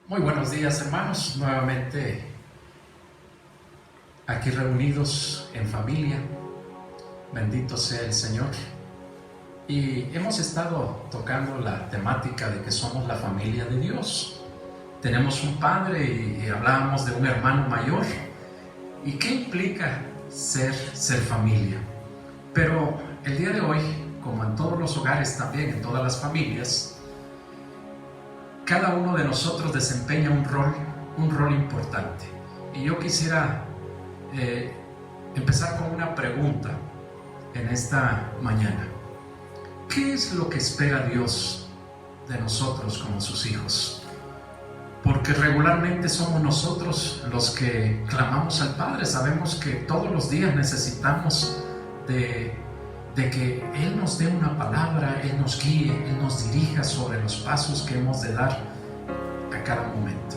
Muy buenos días, hermanos, nuevamente aquí reunidos en familia. Bendito sea el Señor. Y hemos estado tocando la temática de que somos la familia de Dios. Tenemos un padre y hablábamos de un hermano mayor. ¿Y qué implica ser familia? Pero el día de hoy, como en todos los hogares también, en todas las familias, cada uno de nosotros desempeña un rol importante. Y yo quisiera empezar con una pregunta en esta mañana. ¿Qué es lo que espera Dios de nosotros como sus hijos? Porque regularmente somos nosotros los que clamamos al Padre. Sabemos que todos los días necesitamos de que Él nos dé una palabra, Él nos guíe, Él nos dirija sobre los pasos que hemos de dar a cada momento.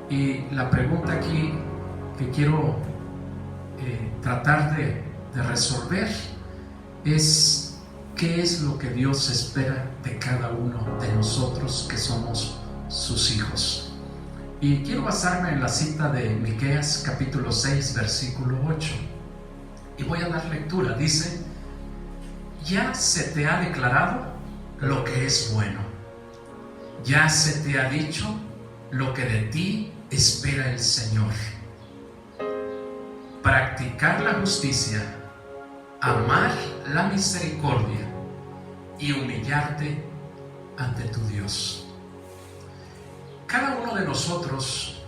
Y la pregunta aquí que quiero tratar de resolver es: ¿qué es lo que Dios espera de cada uno de nosotros que somos sus hijos? Y quiero basarme en la cita de Miqueas capítulo 6 versículo 8, y voy a dar lectura. Dice: ya se te ha declarado lo que es bueno, ya se te ha dicho lo que de ti espera el Señor: practicar la justicia, amar la misericordia y humillarte ante tu Dios. Cada uno de nosotros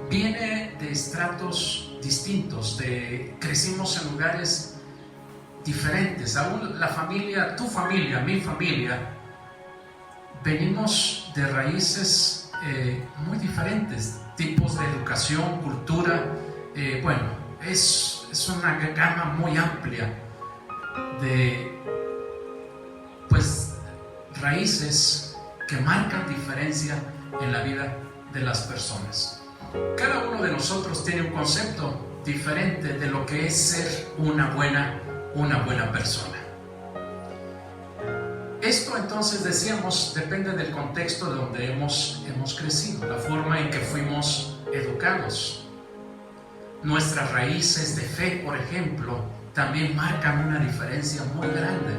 viene de estratos distintos, crecimos en lugares diferentes. Aún la familia, tu familia, mi familia, venimos de raíces muy diferentes, tipos de educación, cultura. Es una gama muy amplia de raíces que marcan diferencia en la vida de las personas. Cada uno de nosotros tiene un concepto diferente de lo que es ser una buena persona. Esto, entonces, decíamos, depende del contexto de donde hemos crecido, la forma en que fuimos educados. Nuestras raíces de fe, por ejemplo, también marcan una diferencia muy grande,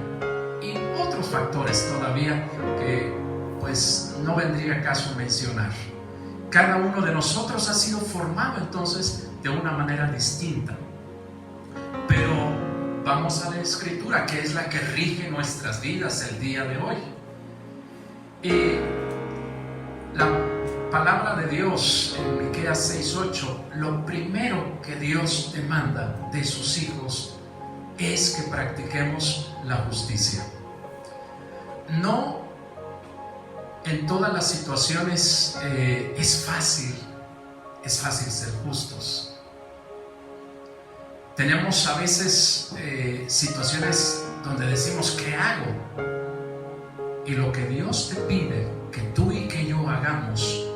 y otros factores todavía que no vendría caso mencionar. Cada uno de nosotros ha sido formado entonces de una manera distinta. Pero vamos a la Escritura, que es la que rige nuestras vidas el día de hoy. Y la palabra de Dios en Miqueas 6:8, lo primero que Dios demanda de sus hijos es que practiquemos la justicia. No en todas las situaciones es fácil ser justos. Tenemos a veces situaciones donde decimos: ¿qué hago? Y lo que Dios te pide que tú y que yo hagamos,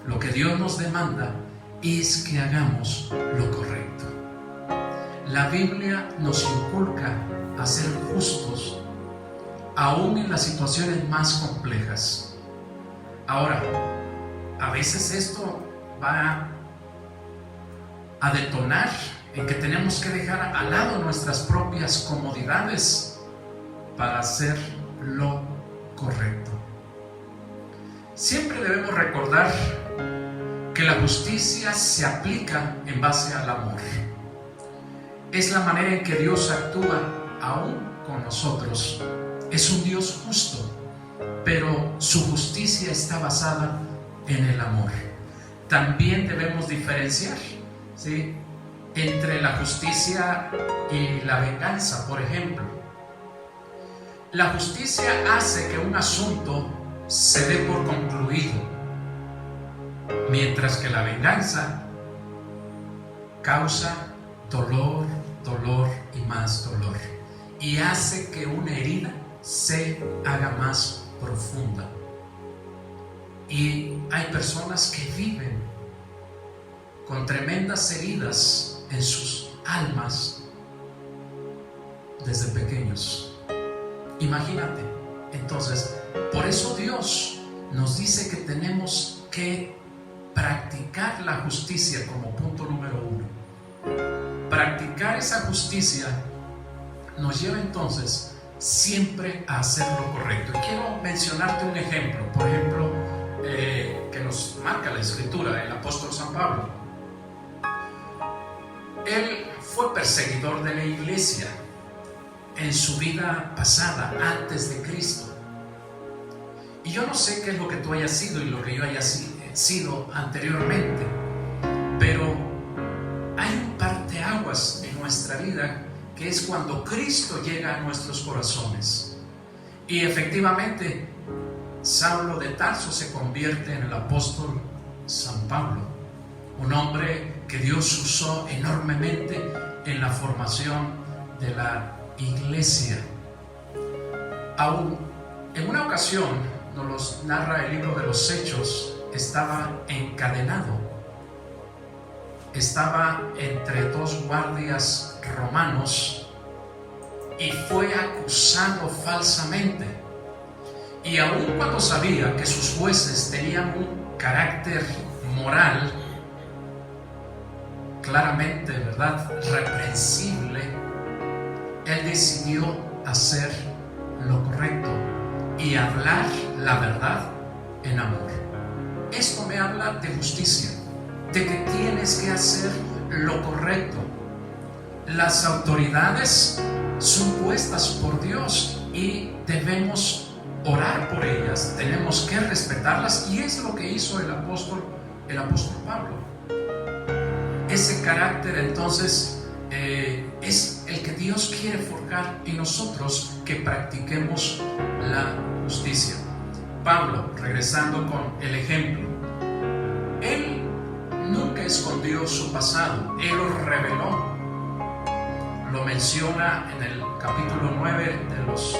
lo que Dios nos demanda, es que hagamos lo correcto. La Biblia nos inculca a ser justos, aún en las situaciones más complejas. Ahora, a veces esto va a detonar en que tenemos que dejar al lado nuestras propias comodidades para hacer lo correcto. Siempre debemos recordar que la justicia se aplica en base al amor. Es la manera en que Dios actúa aún con nosotros. Es un Dios justo, pero su justicia está basada en el amor. También debemos diferenciar, ¿sí?, entre la justicia y la venganza. Por ejemplo, la justicia hace que un asunto se dé por concluido, mientras que la venganza causa dolor y más dolor, y hace que una herida se haga más profunda. Y hay personas que viven con tremendas heridas en sus almas desde pequeños. Imagínate. Entonces, por eso Dios nos dice que tenemos que practicar la justicia como punto número uno. Practicar esa justicia nos lleva entonces siempre a hacer lo correcto. Y quiero mencionarte un ejemplo, por ejemplo, que nos marca la Escritura, el apóstol San Pablo. Él fue perseguidor de la iglesia en su vida pasada, antes de Cristo. Y yo no sé qué es lo que tú hayas sido y lo que yo haya sido anteriormente, pero hay un parteaguas en nuestra vida que es cuando Cristo llega a nuestros corazones. Y efectivamente, Saulo de Tarso se convierte en el apóstol San Pablo, un hombre que Dios usó enormemente en la formación de la iglesia. Aún en una ocasión, nos narra el libro de los Hechos, estaba encadenado, estaba entre dos guardias romanos y fue acusado falsamente. Y aun cuando sabía que sus jueces tenían un carácter moral claramente, ¿verdad?, reprensible, él decidió hacer lo correcto y hablar la verdad en amor. Esto me habla de justicia, de que tienes que hacer lo correcto. Las autoridades son puestas por Dios y debemos orar por ellas, tenemos que respetarlas, y es lo que hizo el apóstol Pablo. Ese carácter entonces es el que Dios quiere forjar en nosotros, que practiquemos la justicia. Pablo, regresando con el ejemplo, él nunca escondió su pasado, él lo reveló. Lo menciona en el capítulo 9 de los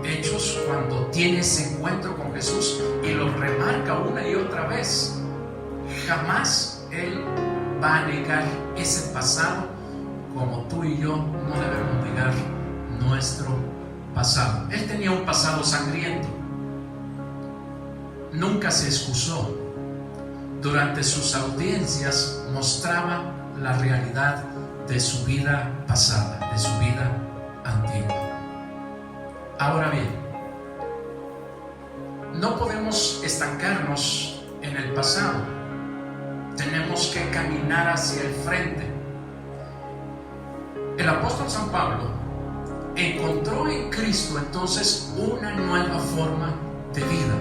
Hechos, cuando tiene ese encuentro con Jesús, y lo remarca una y otra vez. Jamás él va a negar ese pasado, como tú y yo no debemos negar nuestro pasado. Él tenía un pasado sangriento, nunca se excusó. Durante sus audiencias mostraba la realidad de su vida pasada, de su vida antigua. Ahora bien, no podemos estancarnos en el pasado, tenemos que caminar hacia el frente. El apóstol San Pablo encontró en Cristo entonces una nueva forma de vida.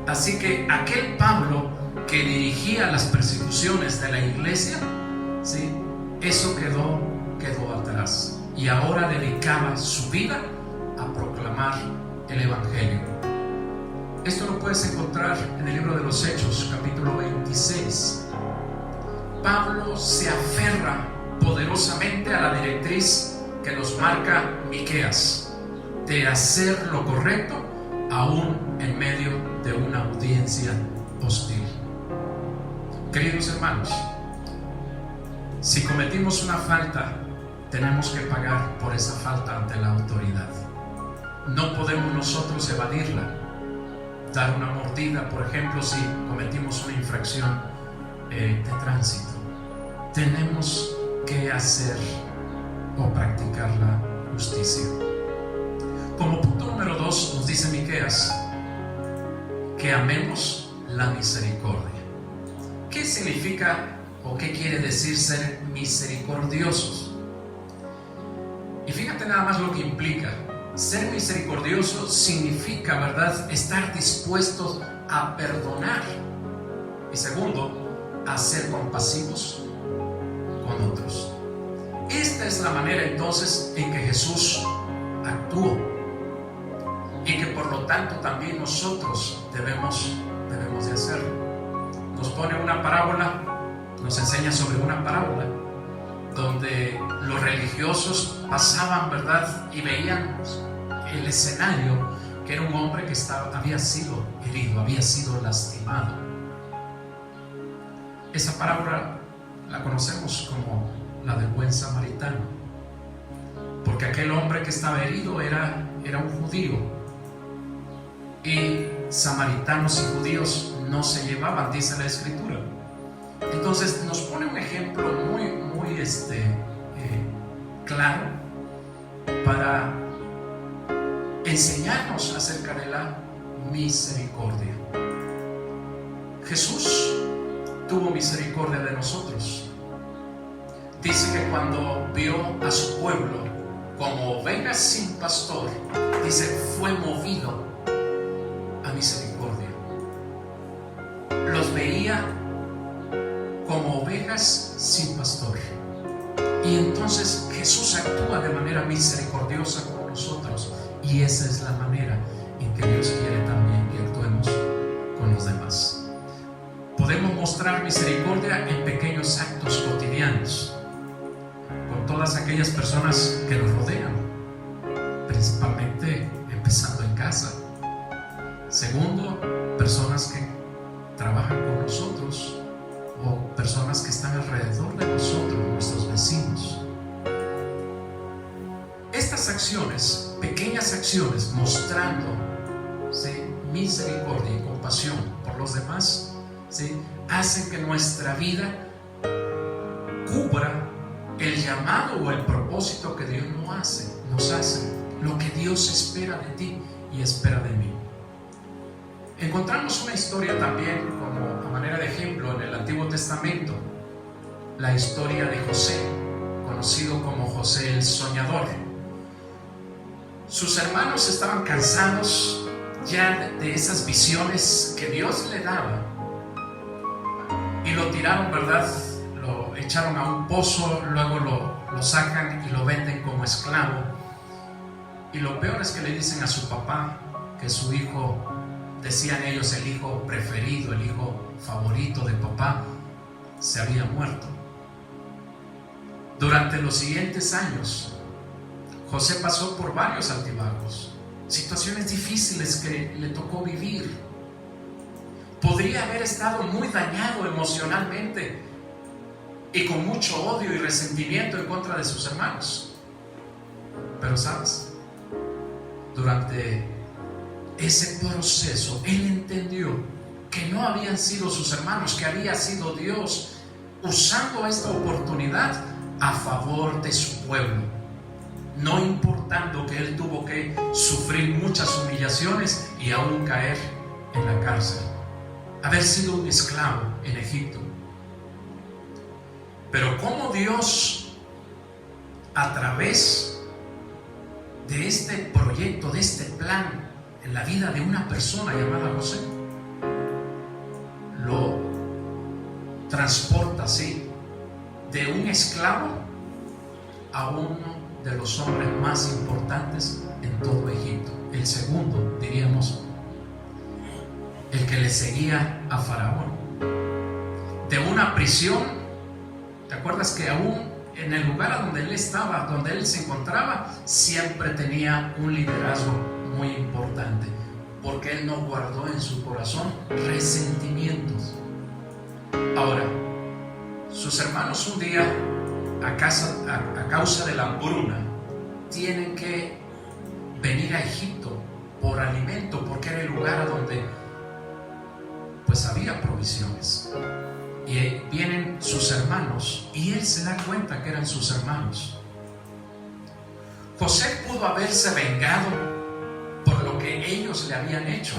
Así que aquel Pablo que dirigía las persecuciones de la iglesia, ¿sí?, eso quedó atrás, y ahora dedicaba su vida a proclamar el Evangelio. Esto lo puedes encontrar en el libro de los Hechos, capítulo 26. Pablo se aferra poderosamente a la directriz que nos marca Miqueas, de hacer lo correcto aún en medio de una audiencia hostil. Queridos hermanos, si cometimos una falta, tenemos que pagar por esa falta ante la autoridad. No podemos nosotros evadirla, dar una mordida, por ejemplo, si cometimos una infracción de tránsito. Tenemos que hacer o practicar la justicia. Como punto número 2 nos dice Miqueas que amemos la misericordia. ¿Qué significa o qué quiere decir ser misericordiosos? Y fíjate nada más lo que implica. Ser misericordioso significa, ¿verdad?, estar dispuestos a perdonar. Y segundo, a ser compasivos con otros. Esta es la manera entonces en que Jesús actuó, y que por lo tanto también nosotros debemos de hacerlo. Nos pone una parábola, nos enseña sobre una parábola donde los religiosos pasaban, ¿verdad?, y veían el escenario, que era un hombre que había sido herido, había sido lastimado. Esa parábola la conocemos como la del buen samaritano, porque aquel hombre que estaba herido era un judío, y samaritanos y judíos no se llevaban, dice la Escritura. Entonces nos pone un ejemplo muy claro para enseñarnos acerca de la misericordia. Jesús tuvo misericordia de nosotros. Dice que cuando vio a su pueblo como ovejas sin pastor, dice, fue movido a misericordia. Los veía como ovejas sin pastor. Y entonces Jesús actúa de manera misericordiosa con nosotros. Y esa es la manera en que Dios quiere también que actuemos con los demás. Podemos mostrar misericordia en pequeños actos cotidianos, con todas aquellas personas que nos rodean, principalmente empezando en casa. Segundo, personas que trabajan con nosotros o personas que están alrededor de nosotros, nuestros vecinos. Estas acciones, pequeñas acciones, mostrando, ¿sí?, misericordia y compasión por los demás, ¿sí?, hacen que nuestra vida cubra el llamado o el propósito que Dios nos hace, lo que Dios espera de ti y espera de mí. Encontramos una historia también, como a manera de ejemplo, en el Antiguo Testamento, la historia de José, conocido como José el soñador. Sus hermanos estaban cansados ya de esas visiones que Dios le daba y lo tiraron, ¿verdad? Lo echaron a un pozo, luego lo sacan y lo venden como esclavo. Y lo peor es que le dicen a su papá que su hijo, decían ellos, el hijo preferido, el hijo favorito de papá, se había muerto. Durante los siguientes años, José pasó por varios altibajos, situaciones difíciles que le tocó vivir. Podría haber estado muy dañado emocionalmente y con mucho odio y resentimiento en contra de sus hermanos. Pero ¿sabes? Durante ese proceso, él entendió que no habían sido sus hermanos, que había sido Dios usando esta oportunidad a favor de su pueblo, no importando que él tuvo que sufrir muchas humillaciones y aún caer en la cárcel, haber sido un esclavo en Egipto. Pero cómo Dios, a través de este proyecto, de este plan en la vida de una persona llamada José, lo transporta así de un esclavo a uno de los hombres más importantes en todo Egipto, el segundo, diríamos, el que le seguía a Faraón, de una prisión. ¿Te acuerdas que aún en el lugar a donde él estaba, donde él se encontraba, siempre tenía un liderazgo muy importante, porque él no guardó en su corazón resentimientos? Ahora, sus hermanos un día, a causa de la hambruna, tienen que venir a Egipto por alimento, porque era el lugar a donde pues había provisiones. Y vienen sus hermanos y él se da cuenta que eran sus hermanos. José pudo haberse vengado por lo que ellos le habían hecho,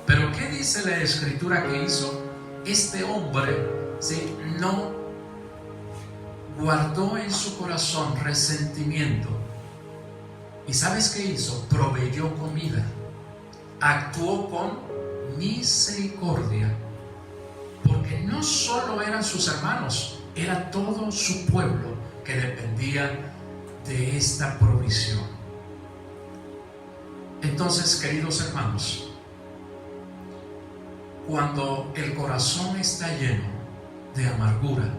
pero ¿qué dice la Escritura que hizo? Este hombre, ¿sí?, no guardó en su corazón resentimiento. ¿Y sabes qué hizo? Proveyó comida, actuó con misericordia, porque no solo eran sus hermanos, era todo su pueblo que dependía de esta provisión. Entonces, queridos hermanos, cuando el corazón está lleno de amargura,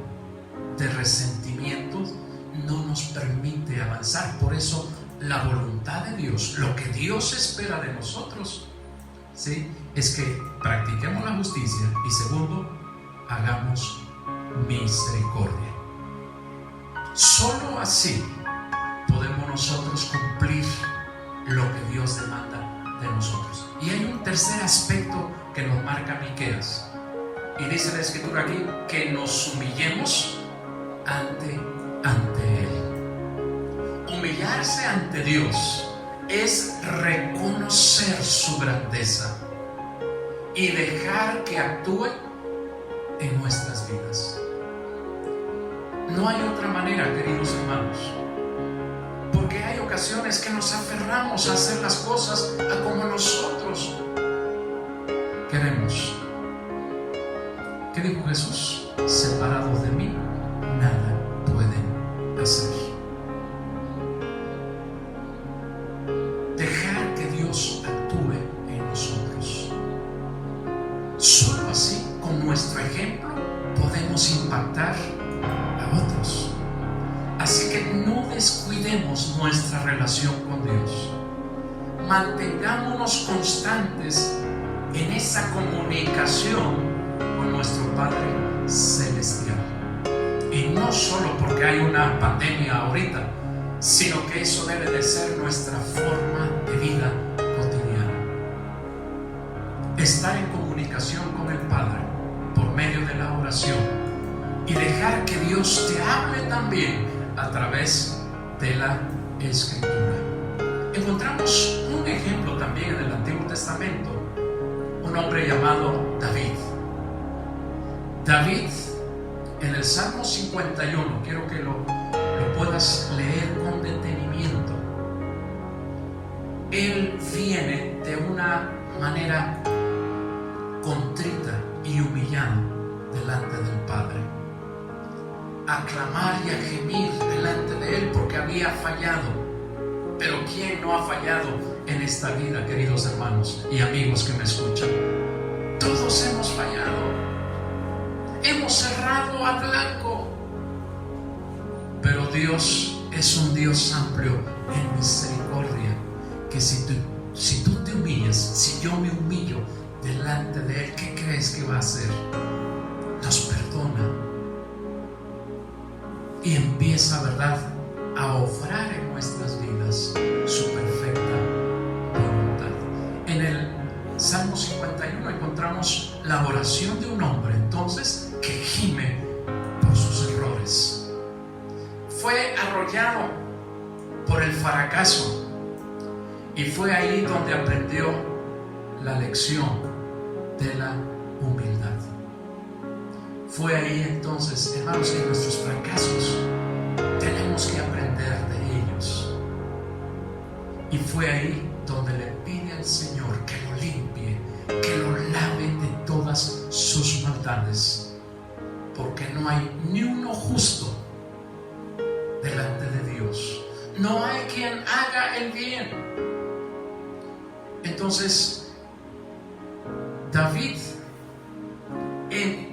de resentimientos, no nos permite avanzar. Por eso la voluntad de Dios, lo que Dios espera de nosotros, ¿sí?, es que practiquemos la justicia y segundo, hagamos misericordia. Solo así podemos nosotros cumplir lo que Dios demanda de nosotros. Y hay un tercer aspecto que nos marca Miqueas. Y dice la escritura aquí que nos humillemos ante Él. Humillarse ante Dios es reconocer su grandeza y dejar que actúe en nuestras vidas. No hay otra manera, queridos hermanos, porque hay ocasiones que nos aferramos a hacer las cosas a como nosotros queremos. ¿Qué dijo Jesús? Separados de mí, nada pueden hacer. Dejar que Dios actúe en nosotros. Solo así, con nuestro ejemplo, podemos impactar a otros. Así que no descuidemos nuestra relación con Dios. Mantengámonos constantes en esa comunicación con nuestro Padre Celestial. Y no solo porque hay una pandemia ahorita, sino que eso debe de ser nuestra forma de vida cotidiana. Estar en comunicación con el Padre por medio de la oración y dejar que Dios te hable también a través de la Escritura. Encontramos un ejemplo también en el Antiguo Testamento, un hombre llamado David. David, en el Salmo 51, quiero que lo puedas leer con detenimiento. Él viene de una manera contrita y humillado delante del Padre, a clamar y a gemir delante de Él porque había fallado. Pero ¿quién no ha fallado en esta vida, queridos hermanos y amigos que me escuchan? Todos hemos fallado. Hemos cerrado a blanco. Pero Dios es un Dios amplio en misericordia, que si tú te humillas, si yo me humillo delante de Él, ¿qué crees que va a hacer? Nos perdona y empieza, ¿verdad?, a obrar en nuestras vidas su perfecta voluntad. En el Salmo 51 encontramos la oración de un hombre entonces que gime por sus errores. Fue arrollado por el fracaso y fue ahí donde aprendió la lección de la humildad. Fue ahí entonces, hermanos, en nuestros fracasos tenemos que aprender de ellos. Y fue ahí donde le pide al Señor que lo limpie, que lo lave de todas sus maldades, porque no hay ni uno justo delante de Dios. No hay quien haga el bien. Entonces, David,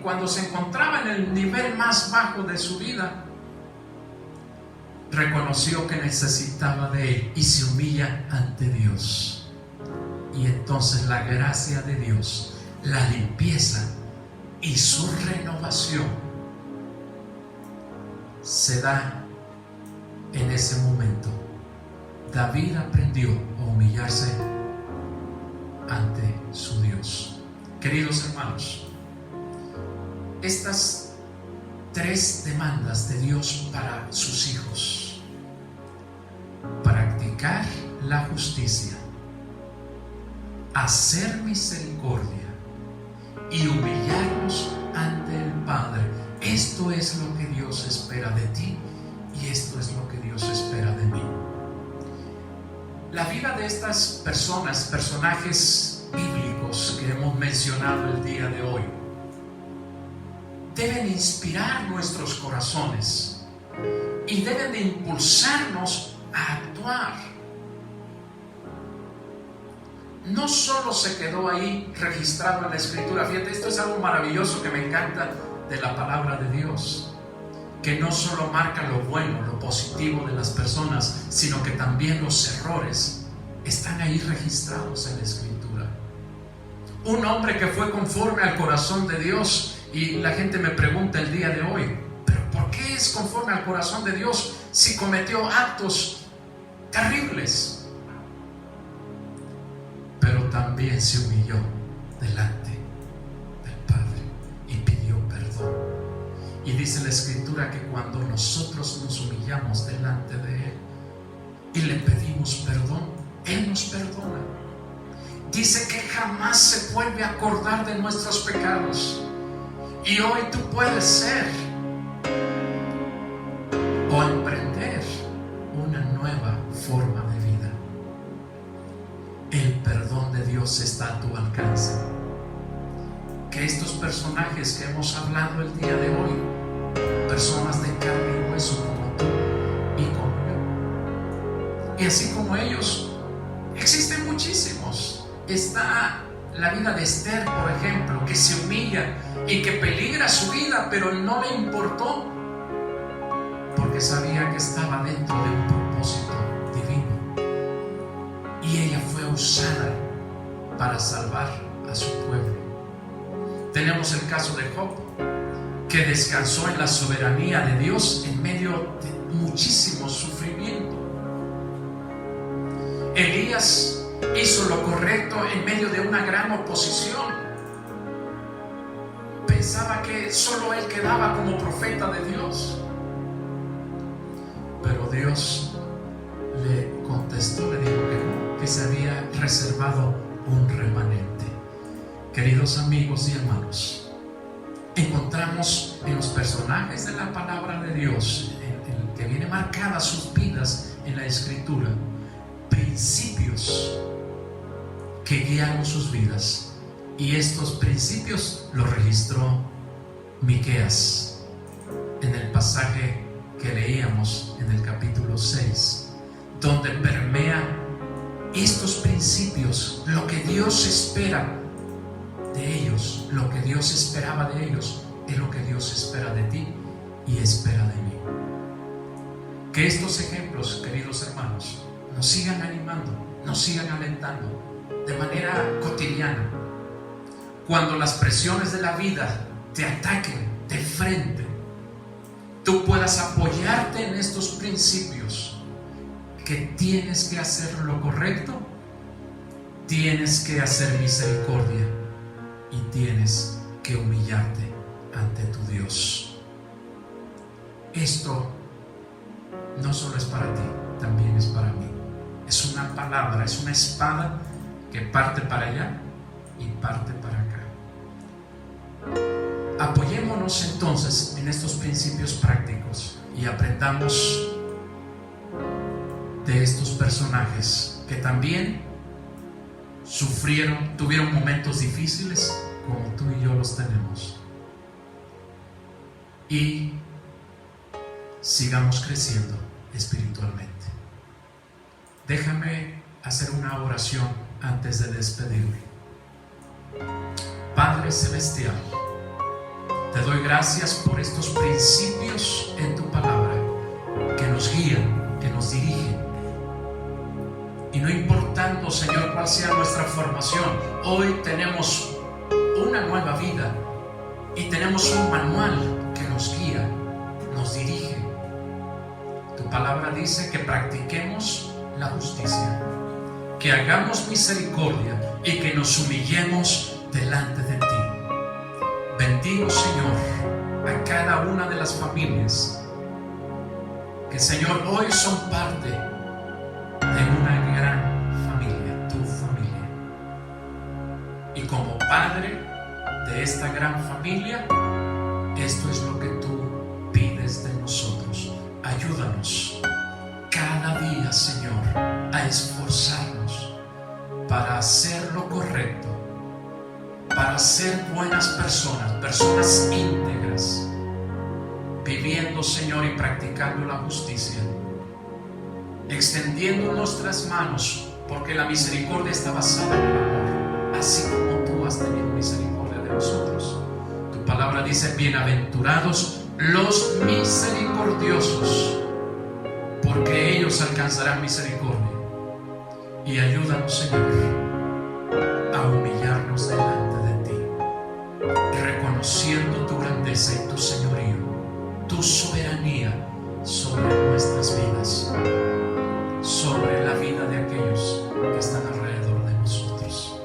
cuando se encontraba en el nivel más bajo de su vida, reconoció que necesitaba de Él y se humilla ante Dios. Y entonces la gracia de Dios, la limpieza y su renovación se da en ese momento. David aprendió a humillarse ante su Dios. Queridos hermanos, estas tres demandas de Dios para sus hijos: practicar la justicia, hacer misericordia y humillarnos ante el Padre. Esto es lo que Dios espera de ti y esto es lo que Dios espera de mí. La vida de estas personajes bíblicos que hemos mencionado el día de hoy deben inspirar nuestros corazones y deben de impulsarnos a actuar. No solo se quedó ahí registrado en la Escritura. Fíjate, esto es algo maravilloso que me encanta de la palabra de Dios, que no solo marca lo bueno, lo positivo de las personas, sino que también los errores están ahí registrados en la Escritura. Un hombre que fue conforme al corazón de Dios. Y la gente me pregunta el día de hoy, ¿pero por qué es conforme al corazón de Dios si cometió actos terribles? también se humilló delante del Padre y pidió perdón. Y dice la Escritura que cuando nosotros nos humillamos delante de Él y le pedimos perdón, Él nos perdona. Dice que jamás se vuelve a acordar de nuestros pecados. Y hoy tú puedes ser o emprender una nueva forma de vida. El perdón de Dios está a tu alcance. Que estos personajes que hemos hablado el día de hoy, personas de carne y hueso como tú y como yo, y así como ellos, existen muchísimos. Está la vida de Esther, por ejemplo, que se humilla y que peligra su vida, pero no le importó, porque sabía que estaba dentro de un propósito divino, y ella fue usada para salvar a su pueblo. Tenemos el caso de Job, que descansó en la soberanía de Dios en medio de muchísimo sufrimiento. Elías hizo lo correcto en medio de una gran oposición. Pensaba que solo él quedaba como profeta de Dios, pero Dios le contestó, le dijo que se había reservado un remanente. Queridos amigos y hermanos, encontramos en los personajes de la palabra de Dios, en el que viene marcada sus vidas en la Escritura, principios que guiaron sus vidas, y estos principios los registró Miqueas en el pasaje que leíamos en el capítulo 6, donde permea estos principios, lo que Dios espera de ellos, lo que Dios esperaba de ellos, es lo que Dios espera de ti y espera de mí. Que estos ejemplos, queridos hermanos, nos sigan animando, nos sigan alentando de manera cotidiana. Cuando las presiones de la vida te ataquen de frente, tú puedas apoyarte en estos principios, que tienes que hacer lo correcto, tienes que hacer misericordia y tienes que humillarte ante tu Dios. Esto no solo es para ti, también es para mí. Es una palabra, es una espada que parte para allá y parte para acá. Apoyémonos entonces en estos principios prácticos y aprendamos de estos personajes que también sufrieron, tuvieron momentos difíciles como tú y yo los tenemos, y sigamos creciendo espiritualmente. Déjame hacer una oración antes de despedirme. Padre Celestial, te doy gracias por estos principios en tu palabra que nos guían, que nos dirigen. Y no importando, Señor, cuál sea nuestra formación, hoy tenemos una nueva vida y tenemos un manual que nos guía, nos dirige. Tu palabra dice que practiquemos la justicia, que hagamos misericordia y que nos humillemos delante de ti. Bendigo, Señor, a cada una de las familias que, Señor, hoy son parte de una gran familia, tu familia. Y como Padre de esta gran familia, esto es lo que tú pides de nosotros. Ayúdanos cada día, Señor, a esforzarnos para hacer lo correcto, para ser buenas personas, personas íntegras, viviendo, Señor, y practicando la justicia, extendiendo nuestras manos, porque la misericordia está basada en el amor, así como tú has tenido misericordia de nosotros. Tu palabra dice: bienaventurados los misericordiosos, porque ellos alcanzarán misericordia. Y ayúdanos, Señor, a humillarnos delante de ti, reconociendo tu grandeza y tu señorío, tu soberanía sobre nuestras vidas, sobre la vida de aquellos que están alrededor de nosotros.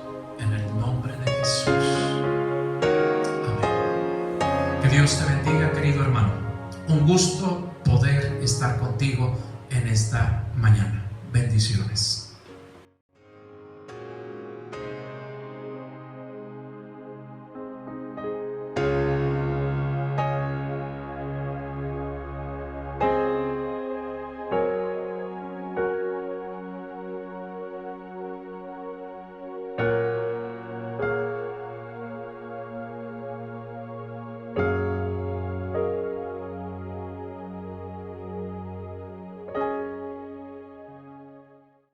Dios te bendiga, querido hermano. Un gusto poder estar contigo en esta mañana. Bendiciones.